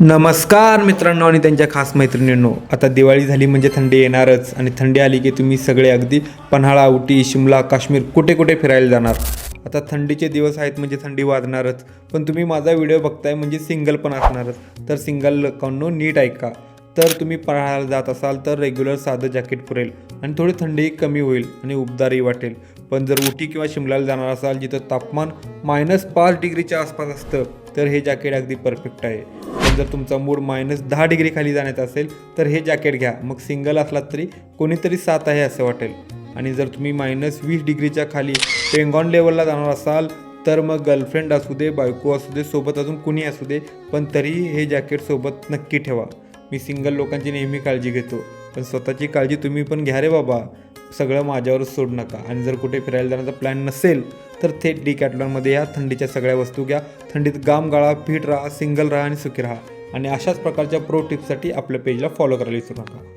नमस्कार मित्रांनो आणि त्यांच्या खास मैत्रिणींनो. आता दिवाळी झाली म्हणजे थंडी येणारच आणि थंडी आली की तुम्ही सगळे अगदी पन्हाळा, उटी, शिमला, काश्मीर कुठे कुठे फिरायला जाणार. आता थंडीचे दिवस आहेत म्हणजे थंडी वाजणारच. पण तुम्ही माझा व्हिडिओ बघताय म्हणजे सिंगल पण असणारच. तर सिंगल लोकांनो नीट ऐका. तर तुम्ही पन्हाळ्याला जात असाल तर रेग्युलर साधं जॅकेट पुरेल आणि थोडी थंडीही कमी होईल आणि उबदारही वाटेल. पण जर उटी किंवा शिमल्याला जाणार असाल जिथं तापमान -5 डिग्रीच्या आसपास असतं तर हे जॅकेट अगदी परफेक्ट आहे. पण जर तुमचा मूड -10 डिग्री खाली जाण्याचा असेल तर हे जॅकेट घ्या. मग सिंगल असलात तरी कोणीतरी साथ आहे असं वाटेल. आणि जर तुम्ही -20 डिग्रीच्या खाली पेंगॉन लेवलला जाणार असाल तर मग गर्लफ्रेंड असू दे, बायको असू दे, सोबत अजून कुणी असू दे, पण तरीही हे जॅकेट सोबत नक्की ठेवा. मी सिंगल लोकांची नेहमी काळजी घेतो, पण स्वतःची काळजी तुम्ही पण घ्या रे बाबा. सगळं माझ्यावरच सोडू नका. आणि जर कुठे फिरायला जाण्याचा प्लॅन नसेल तर थेट डिकॅथलॉनमध्ये या. थंडीच्या सगळ्या वस्तू घ्या. थंडीत गाम गाळा, फिट राहा, सिंगल राहा आणि सुखी राहा. आणि अशाच प्रकारच्या प्रो टिप्ससाठी आपल्या पेजला फॉलो करायला विसरू नका.